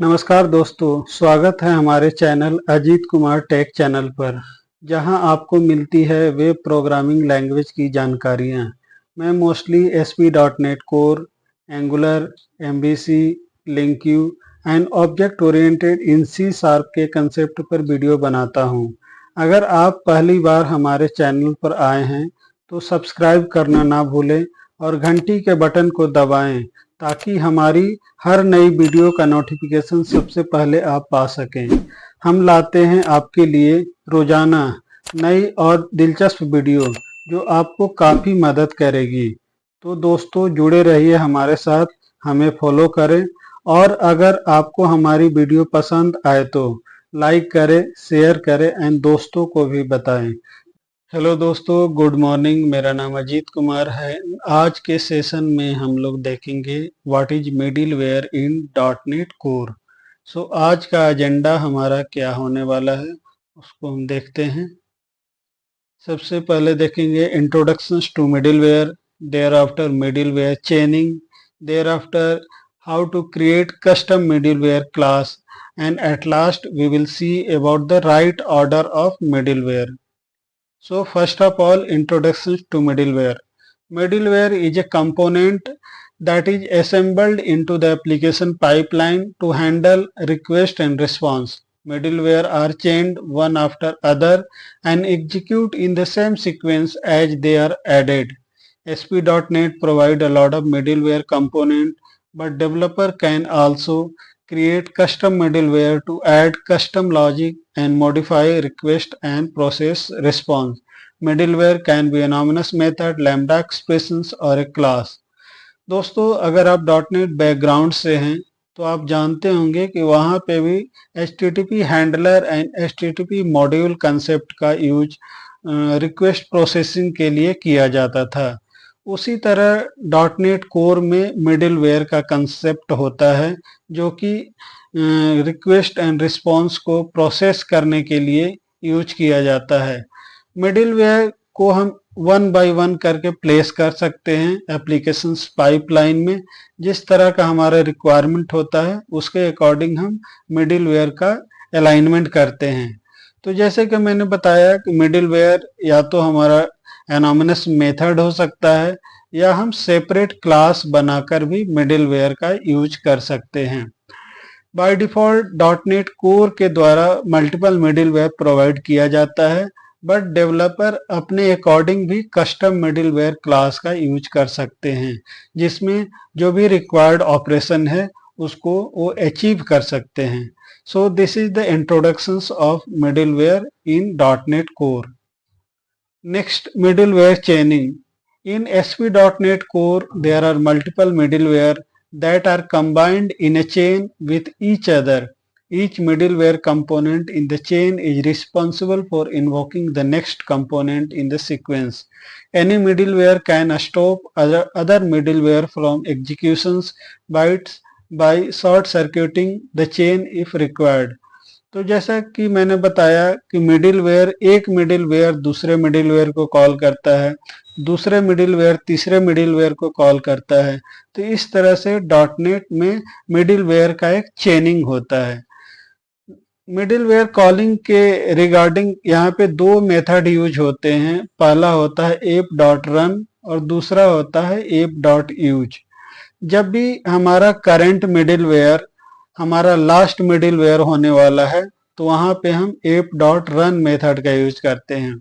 नमस्कार दोस्तों, स्वागत है हमारे channel Ajit Kumar take channel पर, जहां आपको मिलती है वेब प्रोग्रामिंग लैंग्वेज की जानकारियां। मैं mostly ASP.NET core, Angular, MVC, LINQ and object oriented in C# के कंसेप्ट पर वीडियो बनाता हूं। अगर आप पहली बार हमारे चैनल पर आए हैं तो सब्सक्राइब करना ना भूलें और घंटी के बटन को दबाएं ताकि हमारी हर नई वीडियो का नोटिफिकेशन सबसे पहले आप पा सकें। हम लाते हैं आपके लिए रोजाना नई और दिलचस्प वीडियो जो आपको काफ़ी मदद करेगी। तो दोस्तों, जुड़े रहिए हमारे साथ, हमें फॉलो करें और अगर आपको हमारी वीडियो पसंद आए तो लाइक करें, शेयर करें एंड दोस्तों को भी बताएं। हेलो दोस्तों, गुड मॉर्निंग। मेरा नाम अजीत कुमार है। आज के सेशन में हम लोग देखेंगे what is middleware in dot net core. So आज का एजेंडा हमारा क्या होने वाला है उसको हम देखते हैं। सबसे पहले देखेंगे introductions to middleware, thereafter middleware chaining, thereafter how to create custom middleware class and at last we will see about the right order of middleware. So first of all, introduction to middleware. Middleware is a component that is assembled into the application pipeline to handle request and response. Middleware are chained one after other and execute in the same sequence as they are added. ASP.NET provide a lot of middleware component, but developer can also create custom middleware to add custom logic and modify request and process response. Middleware can be anonymous method, lambda expressions और एक class. दोस्तों, अगर आप .NET background से हैं तो आप जानते होंगे कि वहाँ पे भी HTTP handler and HTTP module concept का यूज रिक्वेस्ट प्रोसेसिंग के लिए किया जाता था। उसी तरह .NET कोर में मिडिलवेयर का कंसेप्ट होता है जो कि रिक्वेस्ट एंड रिस्पॉन्स को प्रोसेस करने के लिए यूज किया जाता है। मिडिलवेयर को हम वन बाय वन करके प्लेस कर सकते हैं एप्लीकेशंस पाइपलाइन में। जिस तरह का हमारा रिक्वायरमेंट होता है उसके अकॉर्डिंग हम मिडिलवेयर का अलाइनमेंट करते हैं। तो जैसे कि मैंने बताया कि मिडिलवेयर या तो हमारा एनोनिमस मेथड हो सकता है या हम सेपरेट क्लास बनाकर भी मिडिलवेयर का यूज कर सकते हैं। बाय डिफॉल्ट .NET कोर के द्वारा मल्टीपल मिडिलवेयर प्रोवाइड किया जाता है, बट डेवलपर अपने अकॉर्डिंग भी कस्टम मिडिलवेयर क्लास का यूज कर सकते हैं जिसमें जो भी रिक्वायर्ड ऑपरेशन है उसको वो अचीव कर सकते हैं। So this is the introductions of middleware in .NET core. Next, middleware chaining. In ASP.NET Core, there are multiple middleware that are combined in a chain with each other. Each middleware component in the chain is responsible for invoking the next component in the sequence. Any middleware can stop other middleware from executions by short-circuiting the chain if required. तो जैसा कि मैंने बताया कि middleware एक middleware दूसरे middleware को call करता है, दूसरे मिडिलवेयर तीसरे मिडिलवेयर को कॉल करता है। तो इस तरह से .NET में मिडिलवेयर का एक चेनिंग होता है। मिडिलवेयर कॉलिंग के रिगार्डिंग यहाँ पे दो मेथड यूज होते हैं। पहला होता है app.run और दूसरा होता है app.use। जब भी हमारा करंट मिडिलवेयर हमारा लास्ट मिडिलवेयर होने वाला है तो वहां पे हम app.run मेथड का यूज करते हैं,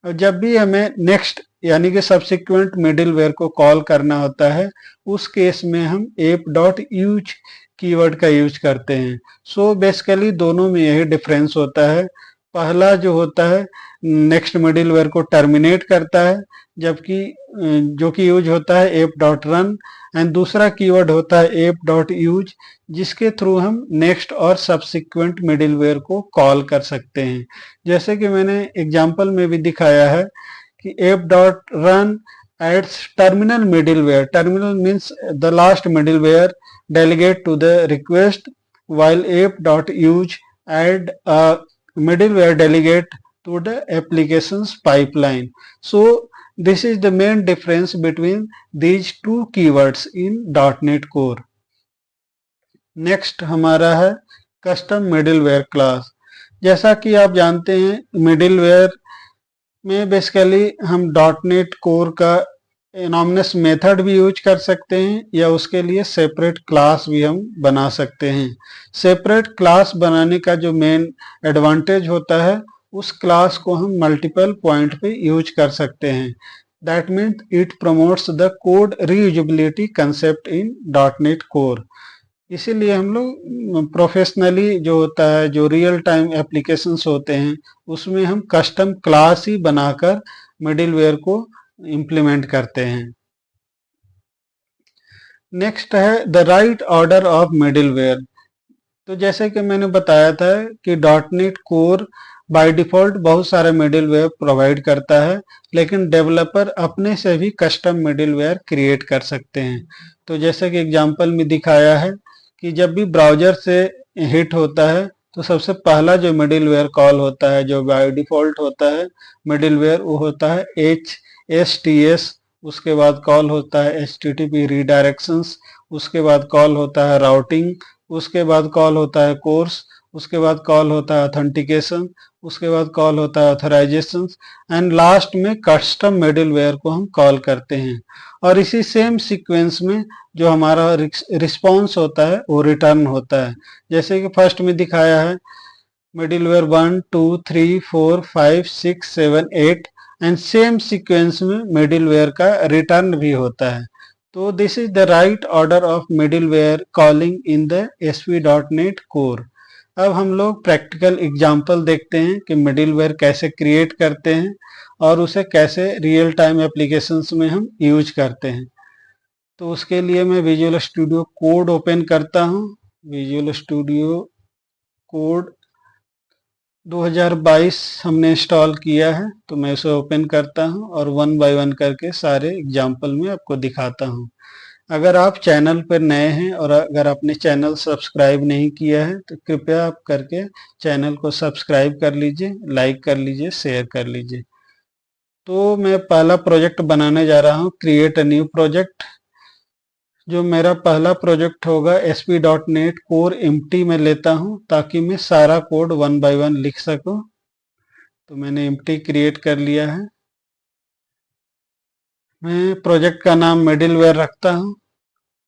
और जब भी हमें नेक्स्ट यानी कि सब्सिक्वेंट मिडिलवेयर को कॉल करना होता है उस केस में हम app.use कीवर्ड का यूज करते हैं। सो बेसिकली दोनों में यही डिफरेंस होता है। पहला जो होता है नेक्स्ट मिडिलवेयर को टर्मिनेट करता है, जबकि जो कि यूज होता है app.run, एंड दूसरा कीवर्ड होता है app.use जिसके थ्रू हम नेक्स्ट और सब्सिक्वेंट मिडिलवेयर को कॉल कर सकते हैं। जैसे कि मैंने एग्जांपल में भी दिखाया है कि app.run adds terminal middleware. Terminal means the last middleware delegate to the request, while app.use add a middleware delegate to the applications pipeline. So this is the main difference between these two keywords in .NET Core. Next हमारा है custom middleware class. जैसा कि आप जानते हैं middleware में basically हम dot net core का एनॉमनस मेथड भी यूज कर सकते हैं या उसके लिए सेपरेट क्लास भी हम बना सकते हैं। सेपरेट क्लास बनाने का जो मेन एडवांटेज होता है, उस क्लास को हम मल्टीपल पॉइंट पे यूज कर सकते हैं। That means it promotes the code reusability concept in dot net core. इसीलिए हम लोग प्रोफेशनली जो होता है, जो रियल टाइम एप्लीकेशंस होते हैं, उसमें हम कस्टम क्लास ही बनाकर मिडिलवेयर को इम्प्लीमेंट करते हैं। नेक्स्ट है the right order of middleware. तो जैसे कि मैंने बताया था कि dot net core by default बहुत सारे मिडिलवेयर प्रोवाइड करता है, लेकिन डेवलपर अपने से भी कस्टम मिडिलवेयर क्रिएट कर सकते हैं। तो जैसे कि एग्जांपल में दिखाया है कि जब भी ब्राउजर से हिट होता है तो सबसे पहला जो मिडिलवेयर कॉल होता है, जो बाय डिफॉल्ट होता है मिडिलवेयर, वो होता है HSTS। उसके बाद कॉल होता है HTTP रीडायरेक्शंस। उसके बाद कॉल होता है राउटिंग। उसके बाद कॉल होता है कोर्स। उसके बाद कॉल होता है ऑथेंटिकेशन। उसके बाद कॉल होता है ऑथराइजेशन। एंड लास्ट में कस्टम मिडिलवेयर को हम कॉल करते हैं। और इसी सेम सीक्वेंस में जो हमारा रिस्पॉन्स होता है वो रिटर्न होता है। जैसे कि फर्स्ट में दिखाया है मिडिलवेयर 1 2 3 4 5 6 7 8 एंड सेम सीक्वेंस में मिडिलवेयर का रिटर्न भी होता है। तो this is the right order of middleware calling in the ASP.NET core. अब हम लोग प्रैक्टिकल एग्जांपल देखते हैं कि मिडिलवेयर कैसे क्रिएट करते हैं और उसे कैसे रियल टाइम एप्लीकेशंस में हम यूज करते हैं। तो उसके लिए मैं विजुअल स्टूडियो कोड ओपन करता हूँ। विजुअल स्टूडियो कोड 2022 हमने इंस्टॉल किया है, तो मैं इसे ओपन करता हूं और वन बाय वन करके सारे एग्जाम्पल में आपको दिखाता हूं। अगर आप चैनल पर नए हैं और अगर आपने चैनल सब्सक्राइब नहीं किया है तो कृपया आप करके चैनल को सब्सक्राइब कर लीजिए, लाइक कर लीजिए, शेयर कर लीजिए। तो मैं पहला प्रोजेक्ट बनाने जा रहा हूँ, क्रिएट अ न्यू प्रोजेक्ट। जो मेरा पहला प्रोजेक्ट होगा ASP.NET कोर एम्प्टी में लेता हूं ताकि मैं सारा कोड वन बाय वन लिख सकूं। तो मैंने एम्प्टी क्रिएट कर लिया है। मैं प्रोजेक्ट का नाम मिडिलवेयर रखता हूं,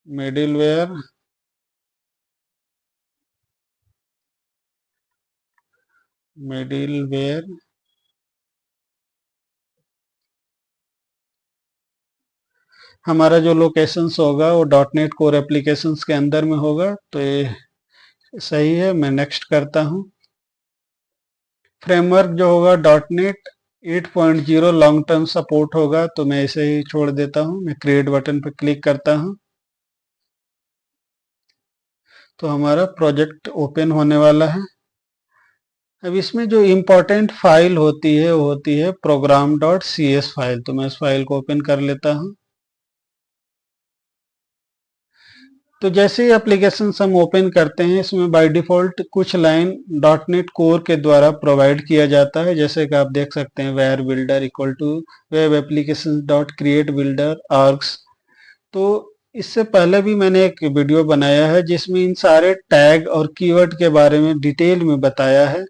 मिडिलवेयर मिडिलवेयर हमारा जो लोकेशंस होगा वो डॉट नेट कोर एप्लीकेशंस के अंदर में होगा, तो ये सही है। मैं नेक्स्ट करता हूं। फ्रेमवर्क जो होगा dot net 8.0 long term support होगा, तो मैं इसे ही छोड़ देता हूं। मैं क्रिएट बटन पर क्लिक करता हूं तो हमारा प्रोजेक्ट ओपन होने वाला है। अब इसमें जो इम्पोर्टेंट फाइल होती है वो होती है program.cs फाइल। तो मैं इस फाइल को ओपन कर लेता हूं। तो जैसे ही एप्लीकेशन हम ओपन करते हैं, इसमें बाय डिफॉल्ट कुछ लाइन डॉट नेट कोर के द्वारा प्रोवाइड किया जाता है। जैसे कि आप देख सकते हैं var builder equal to web application dot create builder args. तो इससे पहले भी मैंने एक वीडियो बनाया है जिसमें इन सारे टैग और कीवर्ड के बारे में डिटेल में बताया है।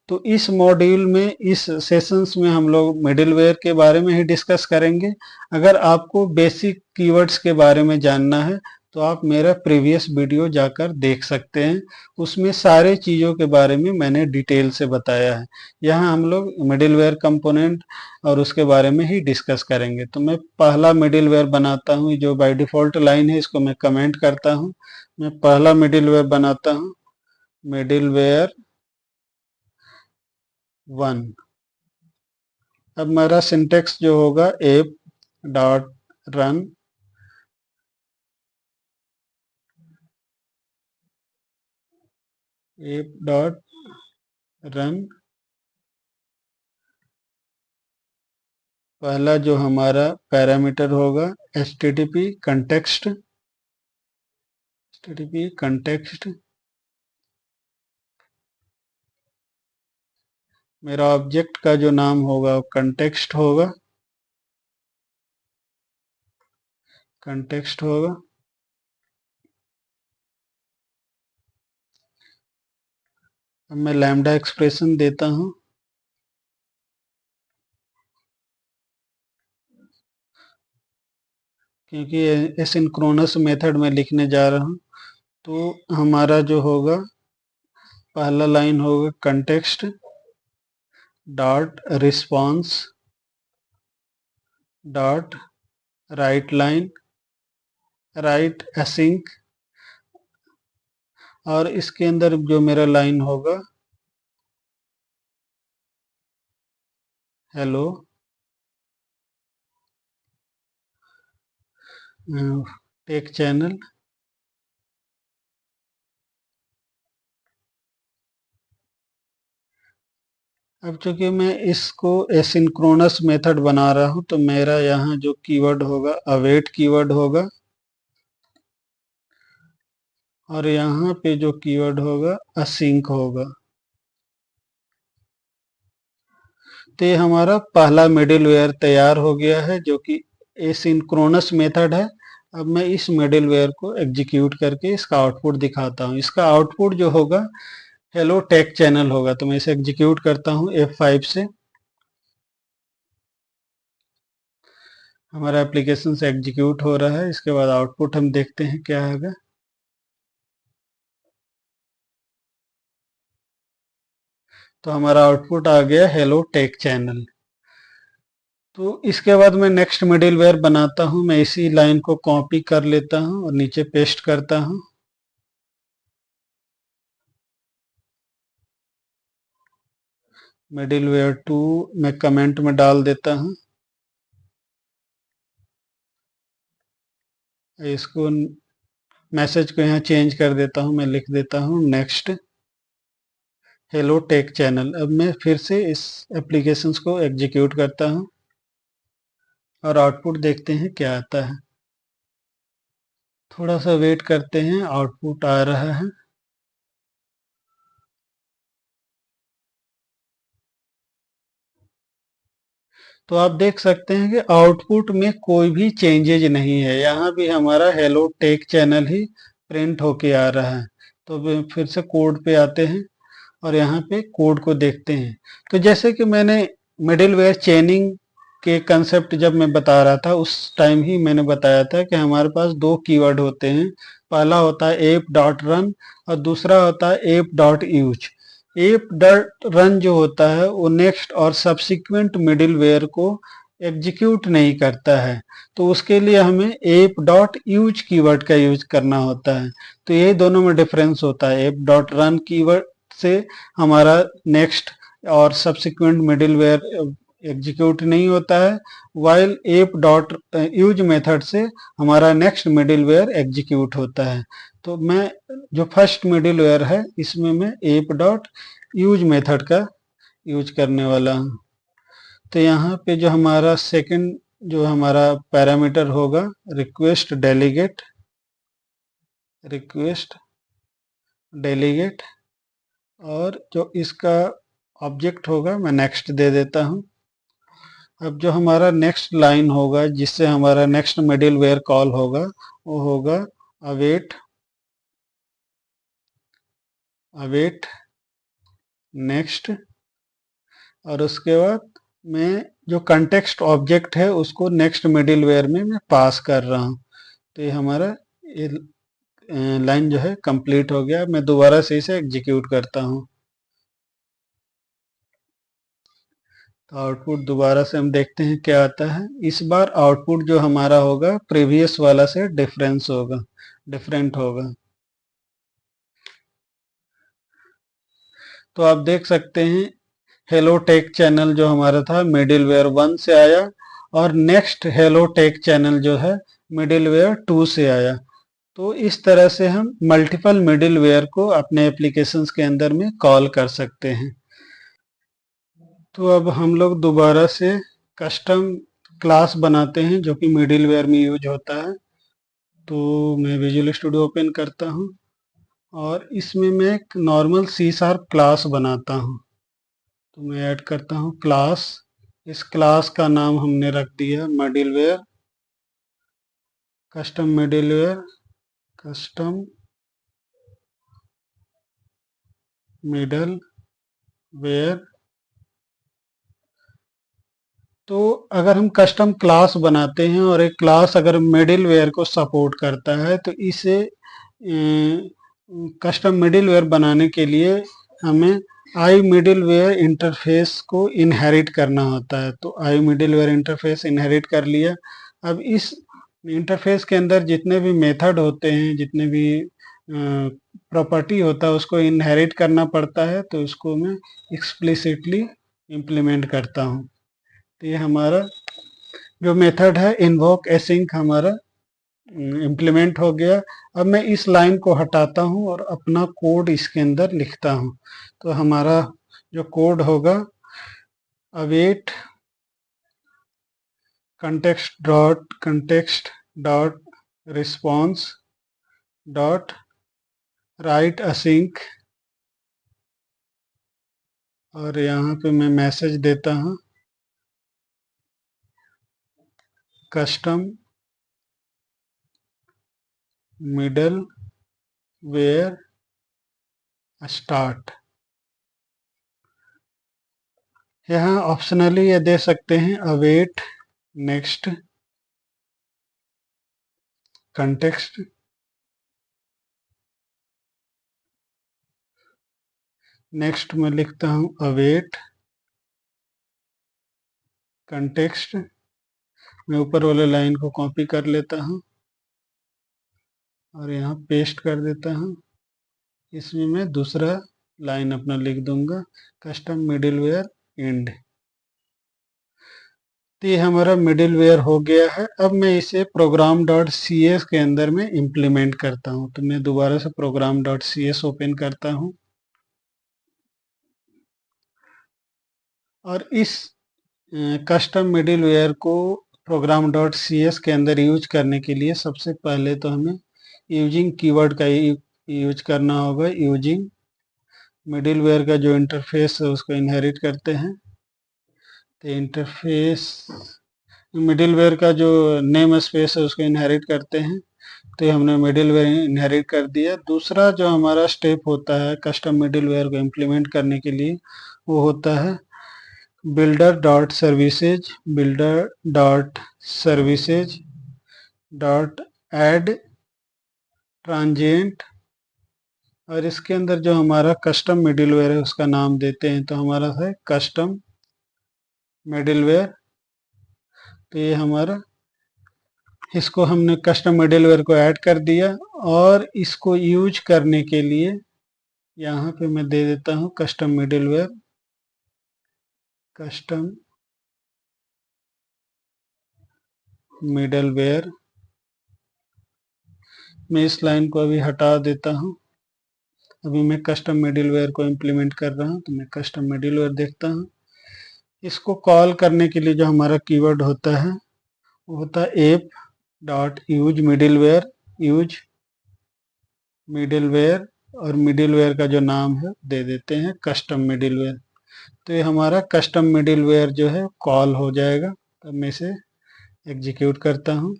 तो इस मॉड्यूल में, इस सेशंस में हम लोग मिडिलवेयर के बारे में ही डिस्कस करेंगे। अगर आपको बेसिक कीवर्ड्स के बारे में जानना है तो आप मेरा प्रीवियस वीडियो जाकर देख सकते हैं। उसमें सारे चीज़ों के बारे में मैंने डिटेल से बताया है। यहाँ हम लोग मिडिलवेयर कंपोनेंट और उसके बारे में ही डिस्कस करेंगे। तो मैं पहला मिडिलवेयर बनाता हूँ, जो बाय डिफॉल्ट लाइन है इसको मैं कमेंट करता हूँ। मैं पहला मिडिलवेयर बनाता हूँ, मिडिलवेयर 1। अब मेरा सिंटेक्स जो होगा app dot run, app dot run. पहला जो हमारा पैरामीटर होगा HTTP कंटेक्स्ट, HTTP कंटेक्स्ट। मेरा ऑब्जेक्ट का जो नाम होगा वो कंटेक्स्ट होगा, कंटेक्स्ट होगा। अब मैं लैम्डा एक्सप्रेशन देता हूँ, क्योंकि एसिंक्रोनस मेथड में लिखने जा रहा हूँ। तो हमारा जो होगा, पहला लाइन होगा context dot response dot right line right async, और इसके अंदर जो मेरा लाइन होगा हेलो टेक चैनल। अब चूंकि मैं इसको एसिंक्रोनस मेथड बना रहा हूं, तो मेरा यहाँ जो कीवर्ड होगा अवेट कीवर्ड होगा, और यहाँ पे जो कीवर्ड होगा असिंक होगा। तो ये हमारा पहला मिडिलवेयर तैयार हो गया है, जो कि एसिंक्रोनस मेथड है। अब मैं इस मिडिलवेयर को एग्जीक्यूट करके इसका आउटपुट दिखाता हूँ। इसका आउटपुट जो होगा हेलो टेक चैनल होगा। तो मैं इसे एग्जीक्यूट करता हूँ F5 से। हमारा एप्लीकेशन से एग्जीक्यूट हो रहा है। इसके बाद आउटपुट हम देखते हैं क्या आएगा। तो हमारा आउटपुट आ गया हेलो टेक चैनल। तो इसके बाद मैं नेक्स्ट मिडिलवेयर बनाता हूं। मैं इसी लाइन को कॉपी कर लेता हूं और नीचे पेस्ट करता हूं। मिडिलवेयर 2 मैं कमेंट में डाल देता हूं। इसको मैसेज को यहाँ चेंज कर देता हूं। मैं लिख देता हूं नेक्स्ट हेलो टेक चैनल। अब मैं फिर से इस एप्लीकेशंस को एग्जीक्यूट करता हूं और आउटपुट देखते हैं क्या आता है। थोड़ा सा वेट करते हैं, आउटपुट आ रहा है। तो आप देख सकते हैं कि आउटपुट में कोई भी चेंजेज नहीं है। यहाँ भी हमारा हेलो टेक चैनल ही प्रिंट होके आ रहा है। तो फिर से कोड पे आते हैं और यहाँ पे कोड को देखते हैं। तो जैसे कि मैंने मिडिलवेयर चेनिंग के कंसेप्ट जब मैं बता रहा था, उस टाइम ही मैंने बताया था कि हमारे पास दो कीवर्ड होते हैं। पहला होता है एप डॉट रन और दूसरा होता है app dot use. App dot run जो होता है वो नेक्स्ट और सब्सिक्वेंट मिडिलवेयर को एग्जीक्यूट नहीं करता है। तो उसके लिए हमें एप डॉट यूज कीवर्ड का यूज करना होता है। तो ये दोनों में डिफरेंस होता है। एप डॉट रन कीवर्ड से हमारा नेक्स्ट और सब्सिक्वेंट मिडिलवेयर एग्जीक्यूट नहीं होता है, while app dot use method से हमारा नेक्स्ट मिडिलवेयर एग्जीक्यूट होता है। तो मैं जो फर्स्ट मिडिलवेयर है इसमें मैं एप डॉट यूज मेथड का यूज करने वाला हूँ। तो यहाँ पे जो हमारा सेकंड जो हमारा पैरामीटर होगा रिक्वेस्ट डेलीगेट, और जो इसका ऑब्जेक्ट होगा मैं नेक्स्ट दे देता हूँ। अब जो हमारा नेक्स्ट लाइन होगा जिससे हमारा नेक्स्ट मिडिलवेयर कॉल होगा वो होगा अवेट नेक्स्ट, और उसके बाद मैं जो कंटेक्स्ट ऑब्जेक्ट है उसको नेक्स्ट मिडिलवेयर में मैं पास कर रहा हूँ। तो ये हमारा ये लाइन जो है कंप्लीट हो गया। मैं दोबारा से इसे एग्जीक्यूट करता हूँ। तो आउटपुट दोबारा से हम देखते हैं क्या आता है। इस बार आउटपुट जो हमारा होगा प्रीवियस वाला से डिफरेंट होगा। तो आप देख सकते हैं हेलो टेक चैनल जो हमारा था मिडिलवेयर 1 से आया, और नेक्स्ट हेलो टेक चैनल जो है मिडिलवेयर 2 से आया। तो इस तरह से हम मल्टीपल मिडिलवेयर को अपने एप्लीकेशंस के अंदर में कॉल कर सकते हैं। तो अब हम लोग दोबारा से कस्टम क्लास बनाते हैं जो कि मिडिलवेयर में यूज होता है। तो मैं विजुअल स्टूडियो ओपन करता हूँ और इसमें मैं एक नॉर्मल सी शार्प क्लास बनाता हूँ। तो मैं ऐड करता हूँ क्लास। इस क्लास का नाम हमने रख दिया मिडिलवेयर, कस्टम मिडल वेयर। तो अगर हम कस्टम क्लास बनाते हैं और एक क्लास अगर मिडिल वेयर को सपोर्ट करता है तो इसे कस्टम मिडिल वेयर बनाने के लिए हमें आई मिडिल वेयर इंटरफेस को इनहेरिट करना होता है। तो आई मिडिल वेयर इंटरफेस इनहेरिट कर लिया। अब इस इंटरफेस के अंदर जितने भी मेथड होते हैं, जितने भी प्रॉपर्टी होता है, उसको इनहेरिट करना पड़ता है। तो इसको मैं एक्सप्लिसिटली इम्प्लीमेंट करता हूँ। तो ये हमारा जो मेथड है इन्वोक एसिंक हमारा इम्प्लीमेंट हो गया। अब मैं इस लाइन को हटाता हूँ और अपना कोड इसके अंदर लिखता हूँ। तो हमारा जो कोड होगा await context dot response dot write async, और यहाँ पे मैं मैसेज देता हूँ कस्टम मिडल वेयर स्टार्ट। यहाँ ऑप्शनली ये दे सकते हैं अवेट नेक्स्ट कंटेक्स्ट, नेक्स्ट में लिखता हूँ अवेट कंटेक्स्ट। मैं ऊपर वाले लाइन को कॉपी कर लेता हूँ और यहाँ पेस्ट कर देता हूँ। इसमें मैं दूसरा लाइन अपना लिख दूंगा कस्टम मिडिल वेयर एंड। तो ये हमारा मिडिल वेयर हो गया है। अब मैं इसे प्रोग्राम डॉट सी एस के अंदर में इम्प्लीमेंट करता हूँ। तो मैं दोबारा से program dot C S open करता हूँ और इस कस्टम मिडिल वेयर को प्रोग्राम डॉट सी एस के अंदर यूज करने के लिए सबसे पहले तो हमें यूजिंग कीवर्ड का यूज करना होगा। यूजिंग मिडिल वेयर का जो इंटरफेस है उसको इनहेरिट करते हैं। तो इंटरफेस मिडिल वेयर का जो नेम स्पेस है उसको इनहेरिट करते हैं। तो ये हमने मिडिल वेयर इनहेरिट कर दिया। दूसरा जो हमारा स्टेप होता है कस्टम मिडिल वेयर को इम्प्लीमेंट करने के लिए वो होता है builder dot services, builder dot services dot add transient, और इसके अंदर जो हमारा कस्टम मिडिल वेयर है उसका नाम देते हैं। तो हमारा है कस्टम मिडिल वेयर। तो ये हमारा इसको हमने कस्टम मिडिल वेयर को ऐड कर दिया और इसको यूज करने के लिए यहाँ पे मैं दे देता हूँ custom middleware, custom middleware. मैं इस लाइन को अभी हटा देता हूँ। अभी मैं कस्टम मिडिल वेयर को इम्प्लीमेंट कर रहा हूँ। तो मैं कस्टम मिडिल वेयर देखता हूँ। इसको कॉल करने के लिए जो हमारा कीवर्ड होता है वो होता है app dot use middleware, use middleware, और मिडिल वेयर का जो नाम है दे देते हैं कस्टम मिडिल वेयर। तो ये हमारा कस्टम मिडिल वेयर जो है कॉल हो जाएगा। तो मैं इसे एग्जीक्यूट करता हूँ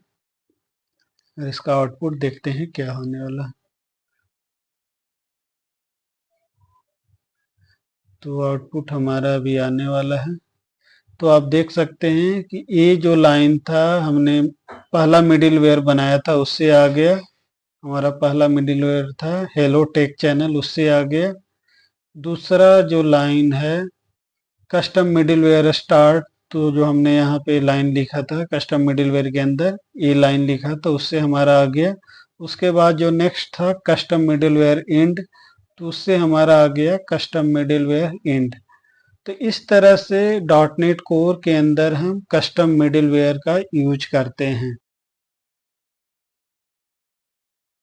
और इसका आउटपुट देखते हैं क्या होने वाला है। तो आउटपुट हमारा अभी आने वाला है। तो आप देख सकते हैं कि ये जो लाइन था हमने पहला मिडिल वेयर बनाया था उससे आ गया। हमारा पहला मिडिल वेयर था हेलो टेक चैनल, उससे आ गया। दूसरा जो लाइन है कस्टम मिडिल वेयर स्टार्ट, तो जो हमने यहाँ पे लाइन लिखा था कस्टम मिडिल वेयर के अंदर ये लाइन लिखा था उससे हमारा आ गया। उसके बाद जो नेक्स्ट था कस्टम मिडिल वेयर एंड, तो उससे हमारा आ गया कस्टम मिडिल वेयर एंड। तो इस तरह से डॉट नेट कोर के अंदर हम कस्टम मिडिल वेयर का यूज करते हैं।